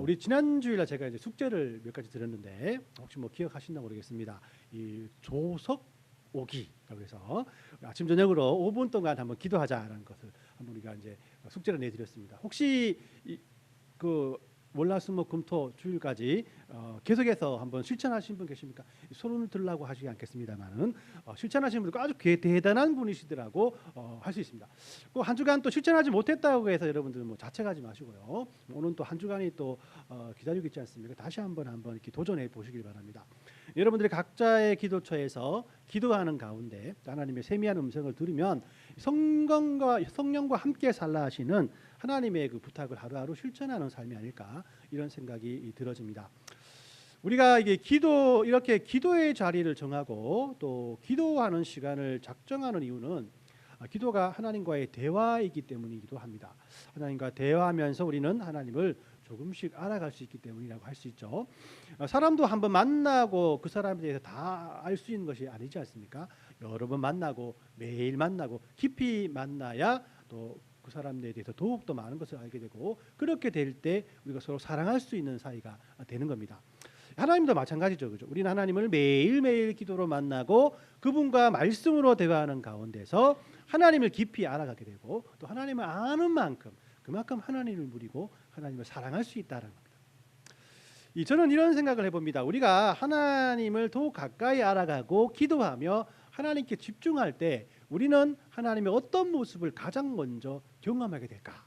우리 지난 주일날 제가 이제 숙제를 몇 가지 드렸는데 혹시 뭐 기억하시나 모르겠습니다. 이 조석 오기라고 해서 아침 저녁으로 5분 동안 한번 기도하자라는 것을 한번 우리가 이제 숙제를 내드렸습니다. 혹시 그 월화수목금토 주일까지 계속해서 한번 실천하신 분 계십니까? 손을 들라고 하시지 않겠습니다만은 실천하신 분들 아주 대단한 분이시더라고 할 수 있습니다. 그 한 주간 또 실천하지 못했다고 해서 여러분들 뭐 자책하지 마시고요. 오늘 또 한 주간이 또 기다리고 있지 않습니까? 다시 한번 이렇게 도전해 보시길 바랍니다. 여러분들이 각자의 기도처에서 기도하는 가운데 하나님의 세미한 음성을 들으면 성령과 함께 살라 하시는 하나님의 그 부탁을 하루하루 실천하는 삶이 아닐까 이런 생각이 들어집니다. 우리가 이게 이렇게 기도의 자리를 정하고 또 기도하는 시간을 작정하는 이유는 기도가 하나님과의 대화이기 때문이기도 합니다. 하나님과 대화하면서 우리는 하나님을 조금씩 알아갈 수 있기 때문이라고 할 수 있죠. 사람도 한번 만나고 그 사람에 대해서 다 알 수 있는 것이 아니지 않습니까? 여러 번 만나고 매일 만나고 깊이 만나야 또 그 사람에 대해서 더욱더 많은 것을 알게 되고 그렇게 될 때 우리가 서로 사랑할 수 있는 사이가 되는 겁니다. 하나님도 마찬가지죠. 그죠? 우리는 하나님을 매일매일 기도로 만나고 그분과 말씀으로 대화하는 가운데서 하나님을 깊이 알아가게 되고 또 하나님을 아는 만큼 그만큼 하나님을 누리고 하나님을 사랑할 수 있다는 겁니다. 저는 이런 생각을 해봅니다. 우리가 하나님을 더욱 가까이 알아가고 기도하며 하나님께 집중할 때 우리는 하나님의 어떤 모습을 가장 먼저 경험하게 될까?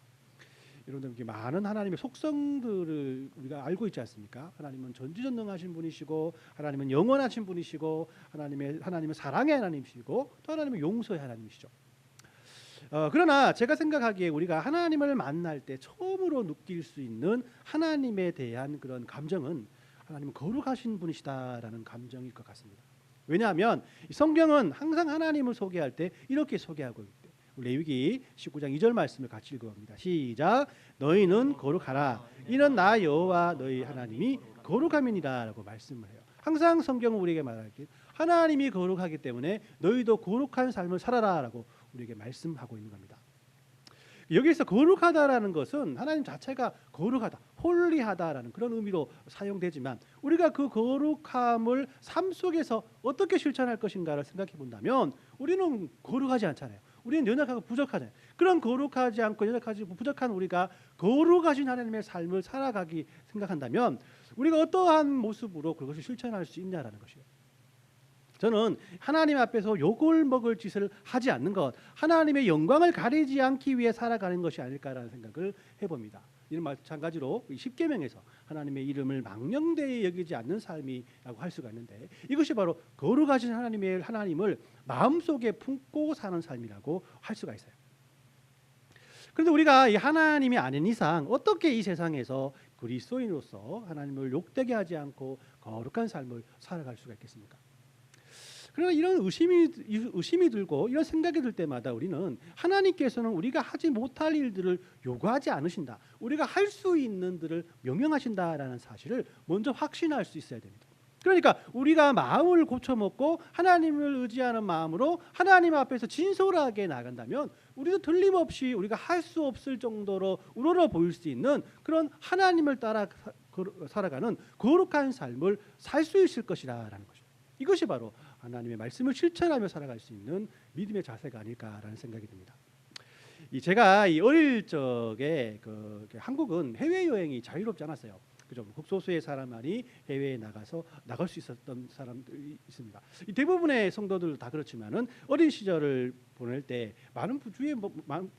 여러분들 많은 하나님의 속성들을 우리가 알고 있지 않습니까? 하나님은 전지전능하신 분이시고 하나님은 영원하신 분이시고 하나님은 사랑의 하나님이시고 또 하나님은 용서의 하나님이시죠. 그러나 제가 생각하기에 우리가 하나님을 만날 때 처음으로 느낄 수 있는 하나님에 대한 그런 감정은 하나님은 거룩하신 분이시다라는 감정일 것 같습니다. 왜냐하면 성경은 항상 하나님을 소개할 때 이렇게 소개하고 있대. 레위기 19장 2절 말씀을 같이 읽어봅니다. 시작. 너희는 거룩하라. 이는 나 여호와 너희 하나님이 거룩함이니라 라고 말씀을 해요. 항상 성경은 우리에게 말하기 하나님이 거룩하기 때문에 너희도 거룩한 삶을 살아라 라고 우리에게 말씀하고 있는 겁니다. 여기서 거룩하다라는 것은 하나님 자체가 거룩하다, 홀리하다라는 그런 의미로 사용되지만 우리가 그 거룩함을 삶 속에서 어떻게 실천할 것인가를 생각해 본다면 우리는 거룩하지 않잖아요. 우리는 연약하고 부족하잖아요. 그런 거룩하지 않고 연약하지 부족한 우리가 거룩하신 하나님의 삶을 살아가기 생각한다면 우리가 어떠한 모습으로 그것을 실천할 수 있냐라는 것이에요. 저는 하나님 앞에서 욕을 먹을 짓을 하지 않는 것, 하나님의 영광을 가리지 않기 위해 살아가는 것이 아닐까라는 생각을 해봅니다. 이는 마찬가지로 십계명에서 하나님의 이름을 망령되이 여기지 않는 삶이라고 할 수가 있는데 이것이 바로 거룩하신 하나님을 마음속에 품고 사는 삶이라고 할 수가 있어요. 그런데 우리가 이 하나님이 아닌 이상 어떻게 이 세상에서 그리스도인으로서 하나님을 욕되게 하지 않고 거룩한 삶을 살아갈 수가 있겠습니까? 그러나 이런 의심이 들고 이런 생각이 들 때마다 우리는 하나님께서는 우리가 하지 못할 일들을 요구하지 않으신다. 우리가 할 수 있는 들을 명령하신다라는 사실을 먼저 확신할 수 있어야 됩니다. 그러니까 우리가 마음을 고쳐먹고 하나님을 의지하는 마음으로 하나님 앞에서 진솔하게 나간다면 우리도 틀림없이 우리가 할 수 없을 정도로 우러러 보일 수 있는 그런 하나님을 따라 살아가는 거룩한 삶을 살 수 있을 것이라는 것이죠. 이것이 바로 하나님의 말씀을 실천하며 살아갈 수 있는 믿음의 자세가 아닐까라는 생각이 듭니다. 제가 어릴 적에 한국은 해외 여행이 자유롭지 않았어요. 그죠? 극소수의 사람만이 해외에 나갈 수 있었던 사람들이 있습니다. 대부분의 성도들 다 그렇지만은 어린 시절을 보낼 때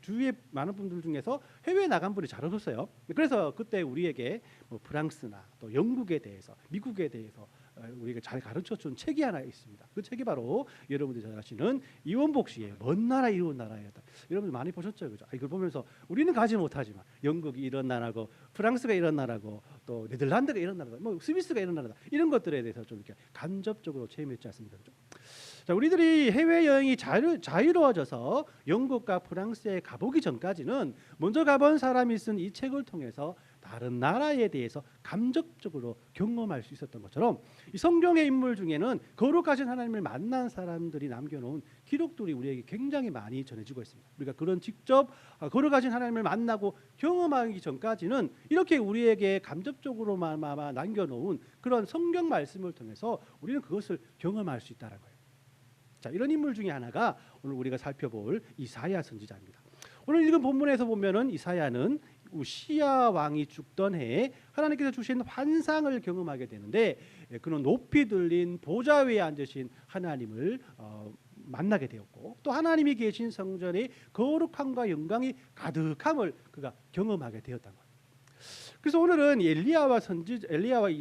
주위에 많은 분들 중에서 해외에 나간 분이 잘 없었어요. 그래서 그때 우리에게 프랑스나 또 영국에 대해서, 미국에 대해서 우리가 잘 가르쳐준 책이 하나 있습니다. 그 책이 바로 여러분들이 잘 아시는 이원복 씨의 먼 나라 이웃 나라였다. 여러분들 많이 보셨죠, 그죠? 이걸 보면서 우리는 가지 못하지만 영국이 이런 나라고, 프랑스가 이런 나라고, 또 네덜란드가 이런 나라다, 스위스가 이런 나라다, 이런 것들에 대해서 좀 이렇게 간접적으로 체험했지 않습니까, 그죠? 자, 우리들이 해외 여행이 자유로워져서 영국과 프랑스에 가보기 전까지는 먼저 가본 사람이 쓴 이 책을 통해서 다른 나라에 대해서 감적적으로 경험할 수 있었던 것처럼 이 성경의 인물 중에는 거룩하신 하나님을 만난 사람들이 남겨놓은 기록들이 우리에게 굉장히 많이 전해지고 있습니다. 우리가 그런 직접 거룩하신 하나님을 만나고 경험하기 전까지는 이렇게 우리에게 감접적으로만 남겨놓은 그런 성경 말씀을 통해서 우리는 그것을 경험할 수 있다는 거예요. 자, 이런 인물 중에 하나가 오늘 우리가 살펴볼 이사야 선지자입니다. 오늘 읽은 본문에서 보면은 이사야는 우시야 왕이 죽던 해에 하나님께서 주신 환상을 경험하게 되는데, 그는 높이 들린 보좌 위에 앉으신 하나님을 만나게 되었고, 또 하나님이 계신 성전의 거룩함과 영광이 가득함을 그가 경험하게 되었던 거예요. 그래서 오늘은 엘리야와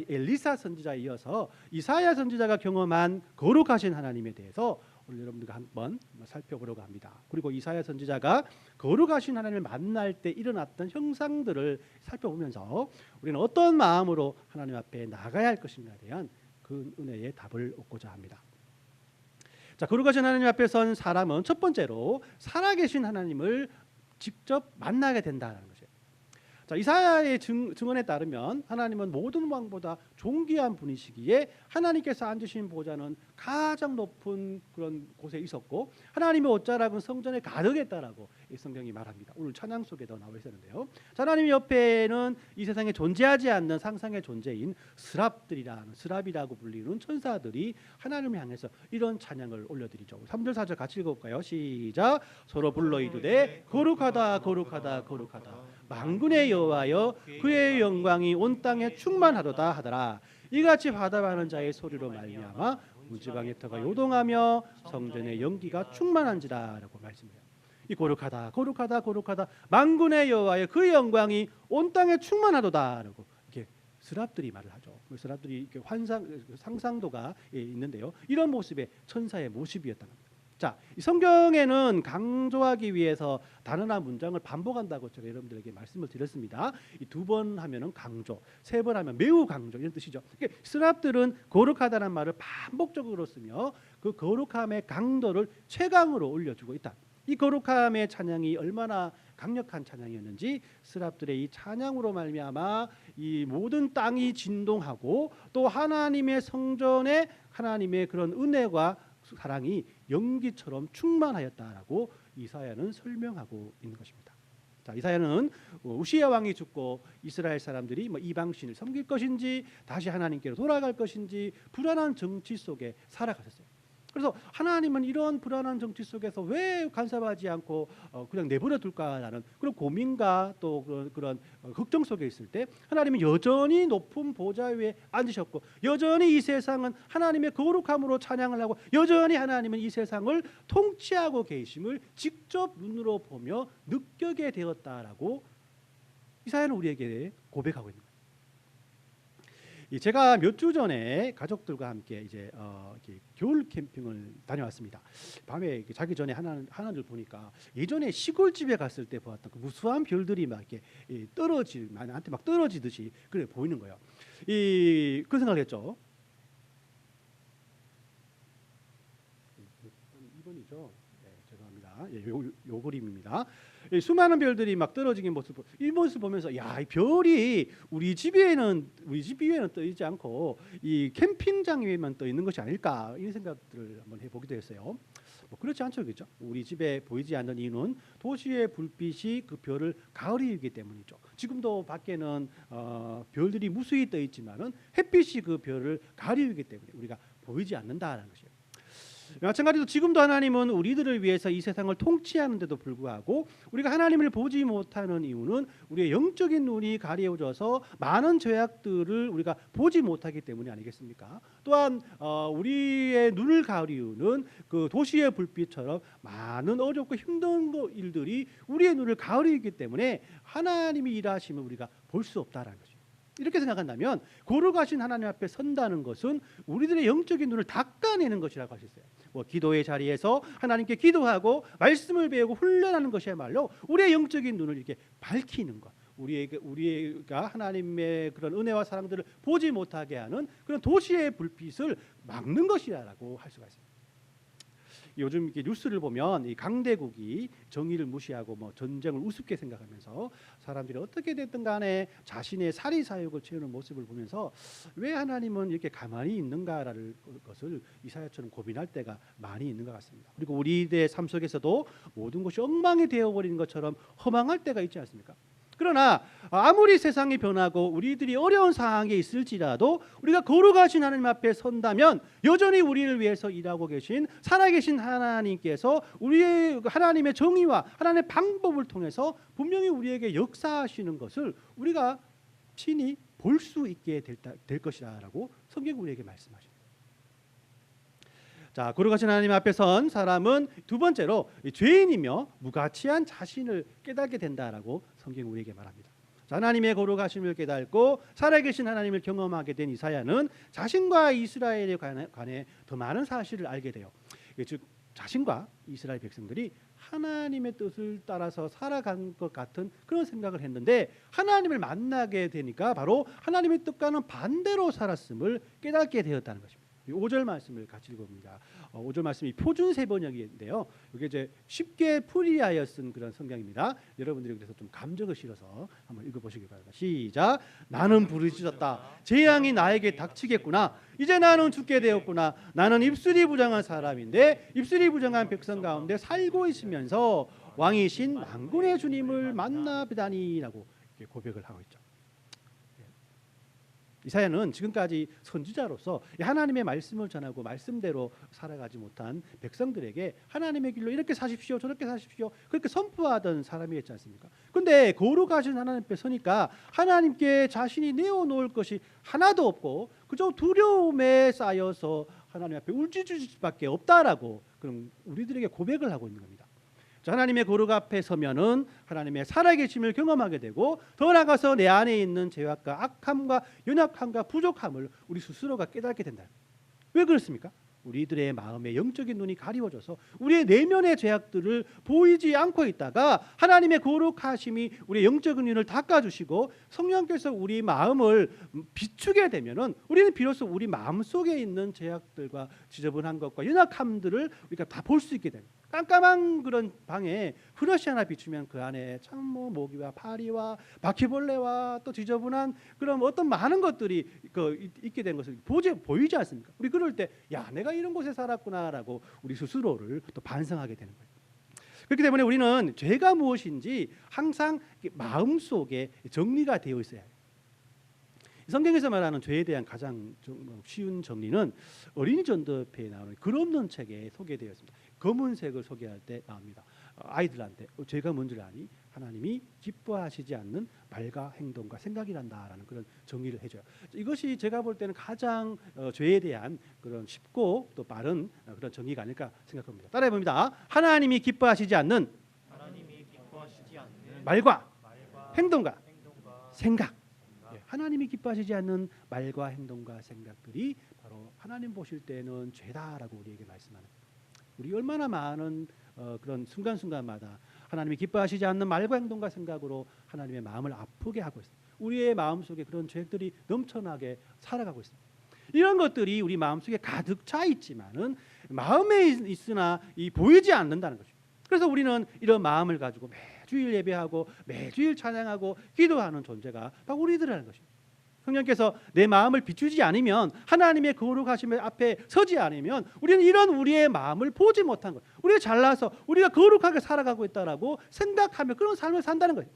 엘리사 선지자에 이어서 이사야 선지자가 경험한 거룩하신 하나님에 대해서 오늘 여러분들과 한번 살펴보려고 합니다. 그리고 이사야 선지자가 거룩하신 하나님을 만날 때 일어났던 형상들을 살펴보면서 우리는 어떤 마음으로 하나님 앞에 나가야 할 것인가에 대한 그 은혜의 답을 얻고자 합니다. 자, 거룩하신 하나님 앞에 선 사람은 첫 번째로 살아계신 하나님을 직접 만나게 된다는 것이에요. 자, 이사야의 증언에 따르면 하나님은 모든 왕보다 존귀한 분이시기에 하나님께서 앉으신 보좌는 가장 높은 그런 곳에 있었고 하나님의 옷자락은 성전에 가득했다라고 이 성경이 말합니다. 오늘 찬양 속에도 나와 있었는데요. 자, 하나님 옆에는 이 세상에 존재하지 않는 상상의 존재인 스랍이라고 불리는 천사들이 하나님을 향해서 이런 찬양을 올려드리죠. 3절 4절 같이 읽어볼까요? 시작. 서로 불러 이르되 거룩하다 거룩하다 거룩하다 만군의 여호와여 그의 영광이 온 땅에 충만하도다 하더라. 이같이 화답하는 자의 소리로 말미암아 문지방의 터가 요동하며 성전의 연기가 충만한지라라고 말씀해요. 이 거룩하다 거룩하다 거룩하다 만군의 여호와여 그의 영광이 온 땅에 충만하도다라고 이렇게 스랍들이 말을 하죠. 스랍들이 이렇게 상상도가 있는데요. 이런 모습의 천사의 모습이었던 겁니다. 자, 이 성경에는 강조하기 위해서 단어나 문장을 반복한다고 제가 여러분들에게 말씀을 드렸습니다. 이 2번 하면은 강조, 3번 하면 매우 강조 이런 뜻이죠. 그러니까 스랍들은 거룩하다는 말을 반복적으로 쓰며 그 거룩함의 강도를 최강으로 올려주고 있다. 이 거룩함의 찬양이 얼마나 강력한 찬양이었는지 스랍들의 이 찬양으로 말미암아 이 모든 땅이 진동하고 또 하나님의 성전에 하나님의 그런 은혜와 사랑이 연기처럼 충만하였다라고 이사야는 설명하고 있는 것입니다. 자, 이사야는 우시야 왕이 죽고 이스라엘 사람들이 이방신을 섬길 것인지 다시 하나님께로 돌아갈 것인지 불안한 정치 속에 살아갔었어요. 그래서 하나님은 이런 불안한 정치 속에서 왜 간섭하지 않고 그냥 내버려 둘까라는 그런 고민과 또 그런 걱정 속에 있을 때 하나님은 여전히 높은 보좌 위에 앉으셨고 여전히 이 세상은 하나님의 거룩함으로 찬양을 하고 여전히 하나님은 이 세상을 통치하고 계심을 직접 눈으로 보며 느끼게 되었다라고 이사야는 우리에게 고백하고 있는 거예요. 제가 몇 주 전에 가족들과 함께 이제 이렇게 겨울 캠핑을 다녀왔습니다. 밤에 자기 전에 하늘을 보니까 예전에 시골집에 갔을 때 보았던 그 무수한 별들이 막 이렇게 나한테 막 떨어지듯이 그래 보이는 거예요. 그 생각을 했죠. 2번이죠. 네, 죄송합니다. 요 그림입니다. 수많은 별들이 막 떨어지는 이 모습 보면서 야, 이 별이 우리 집 위에는 떠 있지 않고 이 캠핑장 위에만 떠 있는 것이 아닐까 이런 생각들을 한번 해보기도 했어요. 그렇지 않죠, 그렇죠? 우리 집에 보이지 않는 이유는 도시의 불빛이 그 별을 가리우기 때문이죠. 지금도 밖에는 별들이 무수히 떠 있지만은 햇빛이 그 별을 가리우기 때문에 우리가 보이지 않는다라는 것이에요. 마찬가지로 지금도 하나님은 우리들을 위해서 이 세상을 통치하는데도 불구하고 우리가 하나님을 보지 못하는 이유는 우리의 영적인 눈이 가려져서 많은 죄악들을 우리가 보지 못하기 때문이 아니겠습니까? 또한 우리의 눈을 가리우는 그 도시의 불빛처럼 많은 어렵고 힘든 일들이 우리의 눈을 가리우기 때문에 하나님이 일하심을 우리가 볼 수 없다라는 것이죠. 이렇게 생각한다면 거룩하신 하나님 앞에 선다는 것은 우리들의 영적인 눈을 닦아내는 것이라고 할 수 있어요. 기도의 자리에서 하나님께 기도하고 말씀을 배우고 훈련하는 것이야말로 우리의 영적인 눈을 이렇게 밝히는 것, 우리가 하나님의 그런 은혜와 사랑들을 보지 못하게 하는 그런 도시의 불빛을 막는 것이라고 할 수가 있습니다. 요즘 이렇게 뉴스를 보면 이 강대국이 정의를 무시하고 뭐 전쟁을 우습게 생각하면서 사람들이 어떻게 됐든 간에 자신의 사리 사욕을 채우는 모습을 보면서 왜 하나님은 이렇게 가만히 있는가라는 것을 이사야처럼 고민할 때가 많이 있는 것 같습니다. 그리고 우리의 삶 속에서도 모든 것이 엉망이 되어버리는 것처럼 허망할 때가 있지 않습니까? 그러나 아무리 세상이 변하고 우리들이 어려운 상황에 있을지라도 우리가 거룩하신 하나님 앞에 선다면 여전히 우리를 위해서 일하고 계신 살아계신 하나님께서 우리의 하나님의 정의와 하나님의 방법을 통해서 분명히 우리에게 역사하시는 것을 우리가 친히 볼 수 있게 될 것이라고 성경이 우리에게 말씀하십니다. 자, 거룩하신 하나님 앞에 선 사람은 두 번째로 죄인이며 무가치한 자신을 깨닫게 된다라고 성경이 우리에게 말합니다. 자, 하나님의 거룩하심을 깨닫고 살아계신 하나님을 경험하게 된 이사야는 자신과 이스라엘에 관해 더 많은 사실을 알게 돼요. 즉 자신과 이스라엘 백성들이 하나님의 뜻을 따라서 살아간 것 같은 그런 생각을 했는데 하나님을 만나게 되니까 바로 하나님의 뜻과는 반대로 살았음을 깨닫게 되었다는 것입니다. 5절 말씀을 같이 읽어봅니다. 5절 말씀이 표준 세번역인데요. 이게 이제 쉽게 풀이하여 쓴 그런 성경입니다. 여러분들이 그래서 좀 감정을 실어서 한번 읽어보시기 바랍니다. 시작. 나는 부르짖었다. 재앙이 나에게 닥치겠구나. 이제 나는 죽게 되었구나. 나는 입술이 부정한 사람인데 입술이 부정한 백성 가운데 살고 있으면서 왕이신 만군의 주님을 만나 뵈다니라고 이렇게 고백을 하고 있죠. 이사야는 지금까지 선지자로서 하나님의 말씀을 전하고 말씀대로 살아가지 못한 백성들에게 하나님의 길로 이렇게 사십시오 저렇게 사십시오 그렇게 선포하던 사람이었지 않습니까? 그런데 거룩하신 하나님 앞에 서니까 하나님께 자신이 내어놓을 것이 하나도 없고 그저 두려움에 쌓여서 하나님 앞에 울짖을 수밖에 없다라고 그럼 우리들에게 고백을 하고 있는 겁니다. 하나님의 거룩 앞에 서면은 하나님의 살아계심을 경험하게 되고 더 나아가서 내 안에 있는 죄악과 악함과 연약함과 부족함을 우리 스스로가 깨닫게 된다. 왜 그렇습니까? 우리들의 마음의 영적인 눈이 가리워져서 우리의 내면의 죄악들을 보이지 않고 있다가 하나님의 거룩하심이 우리의 영적인 눈을 닦아주시고 성령께서 우리 마음을 비추게 되면은 우리는 비로소 우리 마음 속에 있는 죄악들과 지저분한 것과 연약함들을 우리가 다 볼 수 있게 됩니다. 깜깜한 그런 방에 브러쉬 하나 비추면 그 안에 참 뭐 모기와 파리와 바퀴벌레와 또 지저분한 그런 어떤 많은 것들이 있게 된 것을 보이지 않습니까? 우리 그럴 때 야 내가 이런 곳에 살았구나라고 우리 스스로를 또 반성하게 되는 거예요. 그렇기 때문에 우리는 죄가 무엇인지 항상 마음속에 정리가 되어 있어야 해요. 성경에서 말하는 죄에 대한 가장 쉬운 정리는 어린이 전도회에 나오는 글 없는 책에 소개되어 있습니다. 검은색을 소개할 때 나옵니다. 아이들한테 죄가 뭔지를 아니? 하나님이 기뻐하시지 않는 말과 행동과 생각이란다라는 그런 정의를 해줘요. 이것이 제가 볼 때는 가장 죄에 대한 그런 쉽고 또 빠른 그런 정의가 아닐까 생각합니다. 따라해 봅니다. 하나님이 기뻐하시지 않는 말과 행동과 생각. 하나님이 기뻐하시지 않는 말과 행동과 생각들이 바로 하나님 보실 때는 죄다라고 우리에게 말씀하는 거예요. 우리 얼마나 많은 그런 순간순간마다 하나님이 기뻐하시지 않는 말과 행동과 생각으로 하나님의 마음을 아프게 하고 있습니다. 우리의 마음속에 그런 죄들이 넘쳐나게 살아가고 있습니다. 이런 것들이 우리 마음속에 가득 차 있지만은 마음에 있으나 보이지 않는다는 거죠. 그래서 우리는 이런 마음을 가지고 매주일 예배하고 매주일 찬양하고 기도하는 존재가 바로 우리들이라는 것입니다. 성령께서 내 마음을 비추지 않으면 하나님의 거룩하심 앞에 서지 않으면 우리는 이런 우리의 마음을 보지 못한 거예요. 우리가 잘나서 우리가 거룩하게 살아가고 있다라고 생각하며 그런 삶을 산다는 거예요.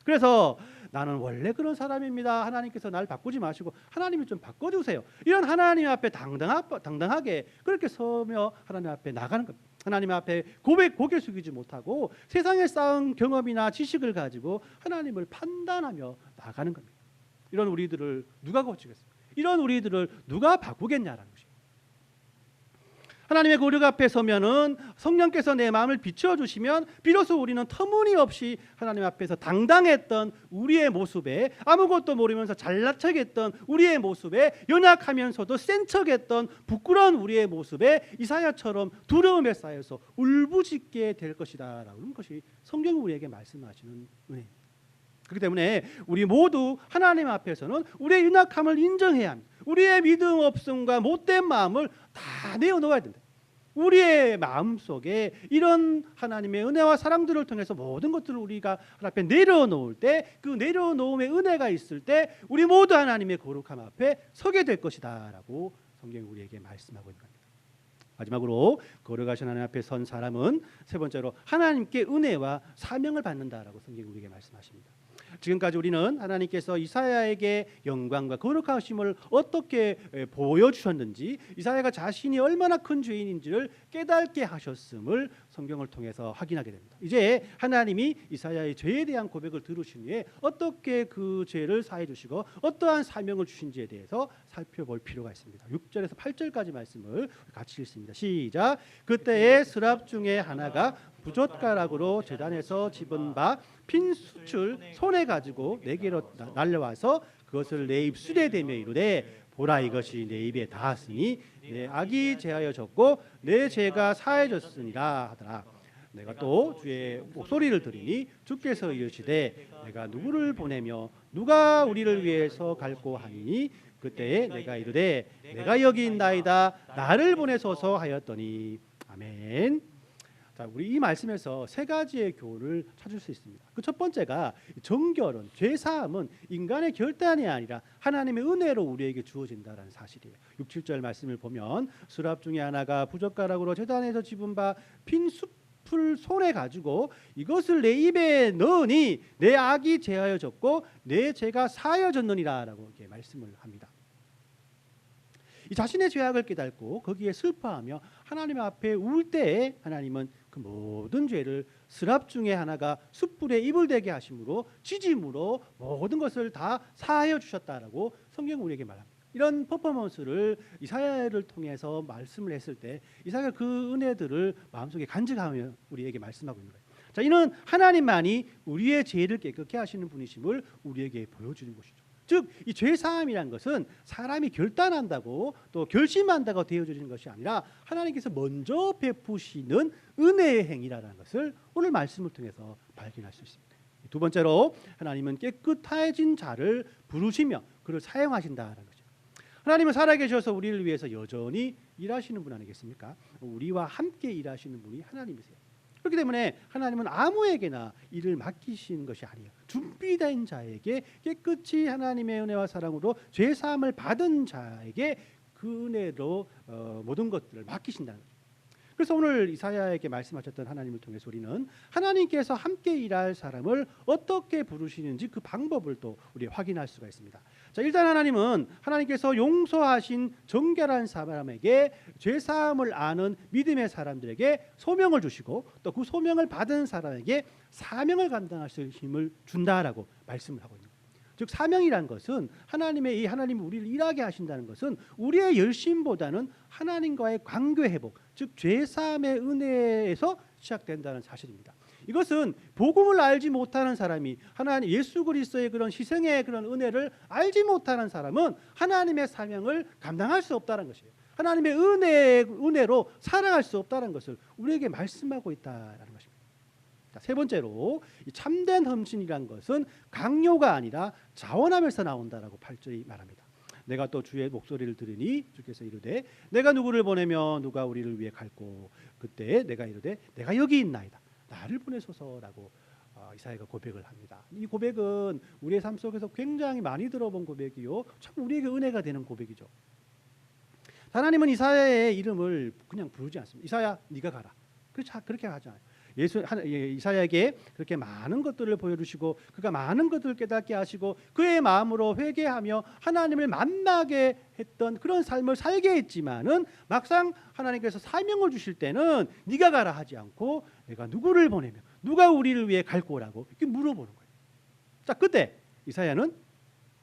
그래서 나는 원래 그런 사람입니다. 하나님께서 날 바꾸지 마시고 하나님이 좀 바꿔주세요. 이런 하나님 앞에 당당하게 그렇게 서며 하나님 앞에 나가는 겁니다. 하나님 앞에 고개 숙이지 못하고 세상에 쌓은 경험이나 지식을 가지고 하나님을 판단하며 나가는 겁니다. 이런 우리들을 누가 고치겠습니까? 이런 우리들을 누가 바꾸겠냐라는 것입니다. 하나님의 거룩 앞에 서면은 성령께서 내 마음을 비춰주시면 비로소 우리는 터무니없이 하나님 앞에서 당당했던 우리의 모습에 아무것도 모르면서 잘난 척했던 우리의 모습에 연약하면서도 센 척했던 부끄러운 우리의 모습에 이사야처럼 두려움에 쌓여서 울부짖게 될 것이다 라는 것이 성경이 우리에게 말씀하시는 은혜입니다. 그렇기 때문에 우리 모두 하나님 앞에서는 우리의 연약함을 인정해야 합니다. 우리의 믿음 없음과 못된 마음을 다 내어놓아야 된다. 우리의 마음속에 이런 하나님의 은혜와 사랑들을 통해서 모든 것들을 우리가 하나님 앞에 내려놓을 때, 그 내려놓음의 은혜가 있을 때 우리 모두 하나님의 거룩함 앞에 서게 될 것이다라고 성경이 우리에게 말씀하고 있는 겁니다. 마지막으로 거룩하신 하나님 앞에 선 사람은 세 번째로 하나님께 은혜와 사명을 받는다라고 성경이 우리에게 말씀하십니다. 지금까지 우리는 하나님께서 이사야에게 영광과 거룩하심을 어떻게 보여주셨는지, 이사야가 자신이 얼마나 큰 죄인인지를 깨닫게 하셨음을 성경을 통해서 확인하게 됩니다. 이제 하나님이 이사야의 죄에 대한 고백을 들으신 후에 어떻게 그 죄를 사해 주시고 어떠한 사명을 주신지에 대해서 살펴볼 필요가 있습니다. 6절에서 8절까지 말씀을 같이 읽습니다. 시작. 그때에 스랍 중에 하나가 부젓가락으로 제단에서 집은 바 핀 숯을 손에 가지고 내게로 날려와서 그것을 내 입술에 대며 이르되 보라, 이것이 내 입에 닿았으니 내 악이 제하여 졌고 내 죄가 사해졌으니라 하더라. 내가 또 주의 목소리를 들으니 주께서 이르시되 내가 누구를 보내며 누가 우리를 위해서 갈고 하니 그때에 내가 이르되 내가 여기 있나이다, 나를 보내소서 하였더니. 아멘. 자, 우리 이 말씀에서 세 가지의 교훈을 찾을 수 있습니다. 그 첫 번째가 정결은, 죄 사함은 인간의 결단이 아니라 하나님의 은혜로 우리에게 주어진다라는 사실이에요. 6, 7절 말씀을 보면 스랍 중에 하나가 부젓가락으로 제단에서 집은 바 핀 숯을 손에 가지고 이것을 내 입에 넣으니 내 악이 제하여졌고 내 죄가 사하여졌느니라라고 이렇게 말씀을 합니다. 이 자신의 죄악을 깨닫고 거기에 슬퍼하며 하나님 앞에 울 때에 하나님은 그 모든 죄를 스랍 중에 하나가 숯불에 입을 대게 하심으로 지짐으로 모든 것을 다 사하여 주셨다라고 성경 우리에게 말합니다. 이런 퍼포먼스를 이사야를 통해서 말씀을 했을 때 이사야가 그 은혜들을 마음속에 간직하며 우리에게 말씀하고 있는 거예요. 자, 이는 하나님만이 우리의 죄를 깨끗게 하시는 분이심을 우리에게 보여주는 것이죠. 즉, 이 죄사함이란 것은 사람이 결단한다고 또 결심한다고 되어지는 것이 아니라 하나님께서 먼저 베푸시는 은혜의 행위라는 것을 오늘 말씀을 통해서 발견할 수 있습니다. 두 번째로 하나님은 깨끗해진 자를 부르시며 그를 사용하신다는 거죠. 하나님은 살아계셔서 우리를 위해서 여전히 일하시는 분 아니겠습니까? 우리와 함께 일하시는 분이 하나님이세요. 그렇기 때문에 하나님은 아무에게나 일을 맡기신 것이 아니에요. 준비된 자에게, 깨끗이 하나님의 은혜와 사랑으로 죄사함을 받은 자에게 그 은혜로 모든 것들을 맡기신다는 거죠. 그래서 오늘 이사야에게 말씀하셨던 하나님을 통해서 우리는 하나님께서 함께 일할 사람을 어떻게 부르시는지 그 방법을 또 우리 확인할 수가 있습니다. 자, 일단 하나님께서 용서하신 정결한 사람에게, 죄사함을 아는 믿음의 사람들에게 소명을 주시고 또 그 소명을 받은 사람에게 사명을 감당할 수 있는 힘을 준다라고 말씀을 하고 있는 거예요. 즉, 사명이란 것은 하나님이 우리를 일하게 하신다는 것은 우리의 열심보다는 하나님과의 관계 회복, 즉 죄사함의 은혜에서 시작된다는 사실입니다. 이것은 복음을 알지 못하는 사람이, 하나님 예수 그리스도의 그런 희생의 그런 은혜를 알지 못하는 사람은 하나님의 사명을 감당할 수 없다는 것이에요. 하나님의 은혜로 살아갈 수 없다는 것을 우리에게 말씀하고 있다는 것입니다. 세 번째로, 이 참된 헌신이란 것은 강요가 아니라 자원하면서 나온다라고 8절이 말합니다. 내가 또 주의 목소리를 들으니 주께서 이르되 내가 누구를 보내며 누가 우리를 위해 갈고 그때 내가 이르되 내가 여기 있나이다, 나를 보내소서라고 이사야가 고백을 합니다. 이 고백은 우리의 삶 속에서 굉장히 많이 들어본 고백이요, 참 우리에게 은혜가 되는 고백이죠. 하나님은 이사야의 이름을 그냥 부르지 않습니다. 이사야, 네가 가라, 그렇게 하지 않아요. 이사야에게 그렇게 많은 것들을 보여주시고 그가 많은 것들을 깨닫게 하시고 그의 마음으로 회개하며 하나님을 만나게 했던 그런 삶을 살게 했지만은 막상 하나님께서 사명을 주실 때는 네가 가라 하지 않고 내가 누구를 보내며 누가 우리를 위해 갈 거라고 이렇게 물어보는 거예요. 자, 그때 이사야는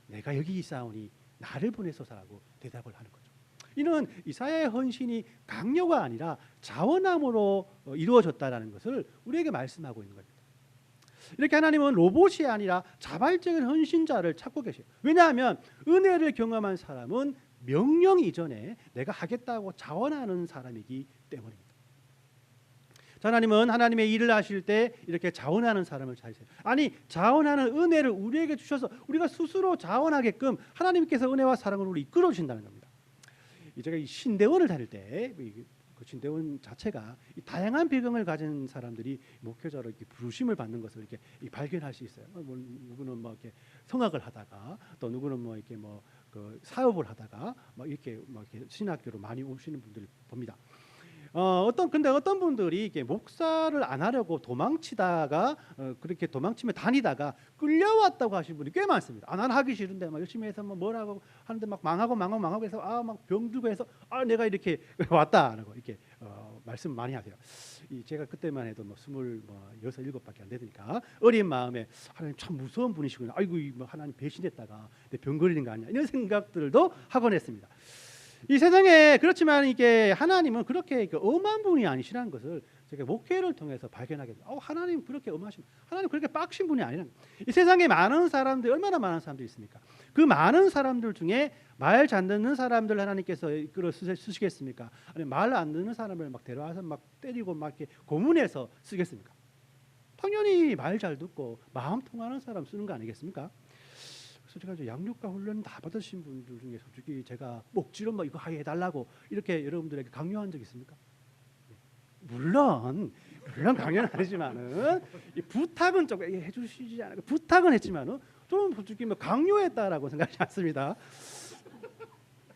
내가 여기 있사오니 나를 보내소서라고 대답을 하는 거죠. 이는 이사야의 헌신이 강요가 아니라 자원함으로 이루어졌다라는 것을 우리에게 말씀하고 있는 겁니다. 이렇게 하나님은 로봇이 아니라 자발적인 헌신자를 찾고 계세요. 왜냐하면 은혜를 경험한 사람은 명령 이전에 내가 하겠다고 자원하는 사람이기 때문입니다. 하나님은 하나님의 일을 하실 때 이렇게 자원하는 사람을 찾으세요. 아니, 자원하는 은혜를 우리에게 주셔서 우리가 스스로 자원하게끔 하나님께서 은혜와 사랑을 우리 이끌어 주신다는 겁니다. 제가 이 신대원을 다닐 때 그 진대원 자체가 이 다양한 배경을 가진 사람들이 목회자로 이렇게 부르심을 받는 것을 이렇게 발견할 수 있어요. 뭐 누구는 뭐 이렇게 성악을 하다가 또 누구는 뭐 이렇게 뭐 그 사업을 하다가 막 이렇게 신학교로 많이 오시는 분들을 봅니다. 근데 어떤 분들이 이게 목사를 안 하려고 도망치다가 그렇게 도망치며 다니다가 끌려왔다고 하시는 분이 꽤 많습니다. 아, 나는 하기 싫은데 막 열심히 해서 뭐 뭐라고 하는데 막 망하고 해서 막 병들고 해서 내가 이렇게 왔다라고 이렇게 말씀 많이 하세요. 제가 그때만 해도 뭐 26, 7밖에 안 되니까 어린 마음에 하나님 참 무서운 분이시구나. 아이고 뭐 하나님 배신했다가 내 병 걸리는 거 아니야 이런 생각들도 하곤 했습니다. 이 세상에 그렇지만 이게 하나님은 그렇게 엄한 분이 아니시라는 것을 제가 목회를 통해서 발견하게 돼요. 하나님 그렇게 엄하신, 하나님 그렇게 빡신 분이 아니라는 거예요. 이 세상에 많은 사람들, 얼마나 많은 사람들이 있습니까? 그 많은 사람들 중에 말 잘 듣는 사람들 하나님께서 이끌어 쓰시겠습니까? 아니면 말 안 듣는 사람을 막 데려와서 막 때리고 막 이렇게 고문해서 쓰겠습니까? 당연히 말 잘 듣고 마음 통하는 사람 쓰는 거 아니겠습니까? 그래서 제가 양육과 훈련 다 받으신 분들 중에 솔직히 제가 목지로 뭐 이거 하게 해달라고 이렇게 여러분들에게 강요한 적 있습니까? 물론 강요는 아니지만은 이 부탁은 좀 해주시지 않을까? 부탁은 했지만은 좀 솔직히 뭐 강요했다라고 생각하지 않습니다.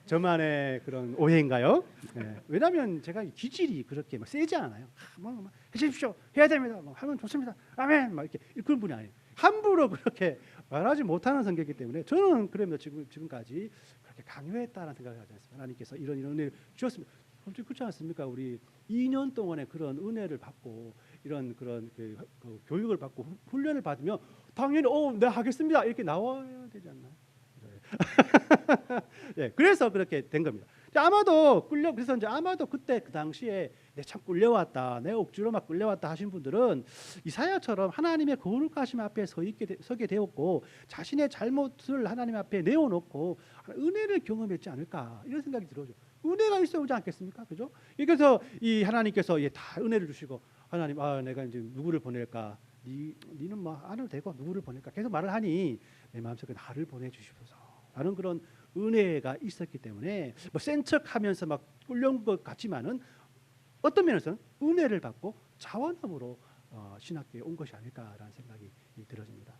저만의 그런 오해인가요? 네. 왜냐하면 제가 기질이 그렇게 막 세지 않아요. 뭐 해주십시오, 해야 됩니다, 뭐 하면 좋습니다, 아멘, 막 이렇게 그런 분이 아니에요. 함부로 그렇게 말하지 못하는 성격이기 때문에 저는 그러면 지금까지 그렇게 강요했다는 생각을 하지 않습니다. 하나님께서 이런 은혜를 주셨습니다. 솔직히 그렇지 않습니까? 우리 2년 동안의 그런 은혜를 받고 이런 그런 그 교육을 받고 훈련을 받으면 당연히 네 하겠습니다 이렇게 나와야 되지 않나요? 네, 그래서 그렇게 된 겁니다. 그래서 이제 아마도 그때 그 당시에 내 참 끌려왔다, 내 억지로 막 끌려왔다 하신 분들은 이사야처럼 하나님의 거룩하심 앞에 서게 되었고 자신의 잘못을 하나님 앞에 내어놓고 은혜를 경험했지 않을까 이런 생각이 들어요. 은혜가 있어야 오지 않겠습니까? 그죠? 그래서 이 하나님께서 다 은혜를 주시고 하나님 내가 이제 누구를 보낼까? 니는 뭐 안 해도 되고 누구를 보낼까? 계속 말을 하니 내 마음속에 나를 보내주시소서 라는 그런 은혜가 있었기 때문에 뭐 센 척하면서 막 끌려온 것 같지만은 어떤 면에서는 은혜를 받고 자원함으로 신학교에 온 것이 아닐까라는 생각이 들어집니다.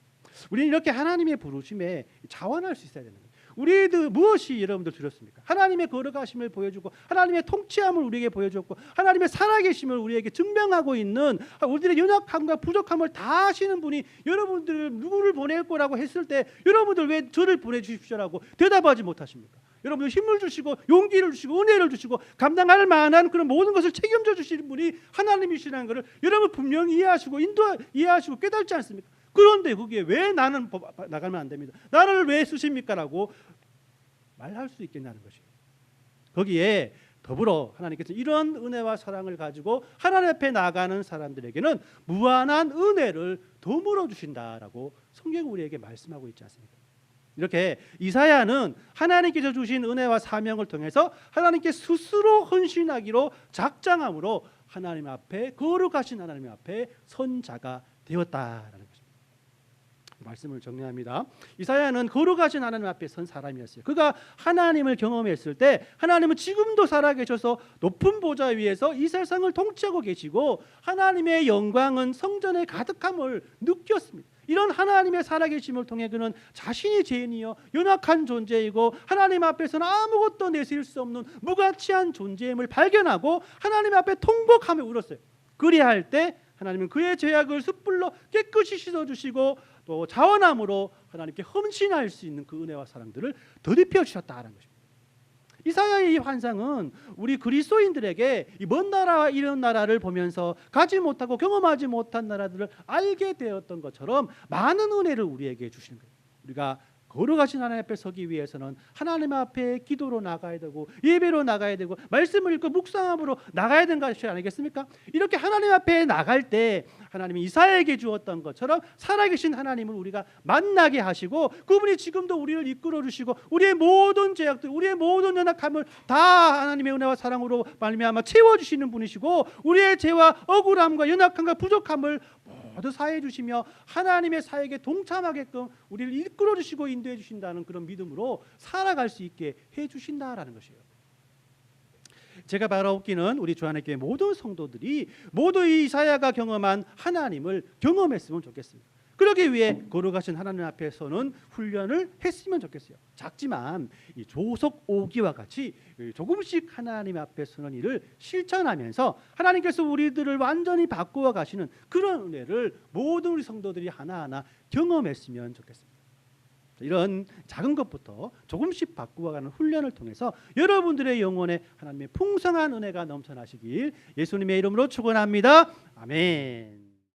우리는 이렇게 하나님의 부르심에 자원할 수 있어야 되는 거예요. 우리들 무엇이 여러분들 두렵습니까? 하나님의 거룩하심을 보여주고 하나님의 통치함을 우리에게 보여줬고 하나님의 살아계심을 우리에게 증명하고 있는 우리들의 연약함과 부족함을 다 아시는 분이 여러분들 누구를 보낼 거라고 했을 때 여러분들 왜 저를 보내주십시오라고 대답하지 못하십니까? 여러분들 힘을 주시고 용기를 주시고 은혜를 주시고 감당할 만한 그런 모든 것을 책임져 주시는 분이 하나님이시라는 것을 여러분 분명히 이해하시고 깨닫지 않습니까? 그런데 거기에 왜 나는 나가면 안 됩니다, 나를 왜 쓰십니까라고 말할 수 있겠냐는 것이에요. 거기에 더불어 하나님께서 이런 은혜와 사랑을 가지고 하나님 앞에 나가는 사람들에게는 무한한 은혜를 더물어 주신다라고 성경이 우리에게 말씀하고 있지 않습니까? 이렇게 이사야는 하나님께서 주신 은혜와 사명을 통해서 하나님께 스스로 헌신하기로 작정함으로 하나님 앞에 거룩하신 하나님 앞에 선자가 되었다라는 것입니다. 말씀을 정리합니다. 이사야는 거룩하신 하나님 앞에 선 사람이었어요. 그가 하나님을 경험했을 때 하나님은 지금도 살아계셔서 높은 보좌 위에서 이 세상을 통치하고 계시고 하나님의 영광은 성전에 가득함을 느꼈습니다. 이런 하나님의 살아계심을 통해 그는 자신이 죄인이요 연약한 존재이고 하나님 앞에서는 아무것도 내세울 수 없는 무가치한 존재임을 발견하고 하나님 앞에 통곡하며 울었어요. 그리할 때 하나님은 그의 죄악을 숯불로 깨끗이 씻어주시고 또 자원함으로 하나님께 헌신할 수 있는 그 은혜와 사랑들을 더입혀 주셨다는 것입니다. 이사야의 이 환상은 우리 그리스도인들에게 이 먼 나라와 이런 나라를 보면서 가지 못하고 경험하지 못한 나라들을 알게 되었던 것처럼 많은 은혜를 우리에게 주시는 거예요. 우리가 거룩하신 하나님 앞에 서기 위해서는 하나님 앞에 기도로 나가야 되고 예배로 나가야 되고 말씀을 읽고 묵상함으로 나가야 되는 것이 아니겠습니까? 이렇게 하나님 앞에 나갈 때 하나님이 이사야에게 주었던 것처럼 살아계신 하나님을 우리가 만나게 하시고 그분이 지금도 우리를 이끌어 주시고 우리의 모든 죄악들 우리의 모든 연약함을 다 하나님의 은혜와 사랑으로 말미암아 채워주시는 분이시고 우리의 죄와 억울함과 연약함과 부족함을 모두 사해 주시며 하나님의 사역에 동참하게끔 우리를 이끌어 주시고 인도해 주신다는 그런 믿음으로 살아갈 수 있게 해 주신다라는 것이에요. 제가 바라옵기는 우리 주안의 교회 모든 성도들이 모두 이 이사야가 경험한 하나님을 경험했으면 좋겠습니다. 그러기 위해 거룩하신 하나님 앞에서는 훈련을 했으면 좋겠어요. 작지만 이 조석 오기와 같이 조금씩 하나님 앞에 서는 일을 실천하면서 하나님께서 우리들을 완전히 바꾸어 가시는 그런 은혜를 모든 우리 성도들이 하나하나 경험했으면 좋겠습니다. 이런 작은 것부터 조금씩 바꾸어가는 훈련을 통해서 여러분들의 영혼에 하나님의 풍성한 은혜가 넘쳐나시길 예수님의 이름으로 축원합니다. 아멘.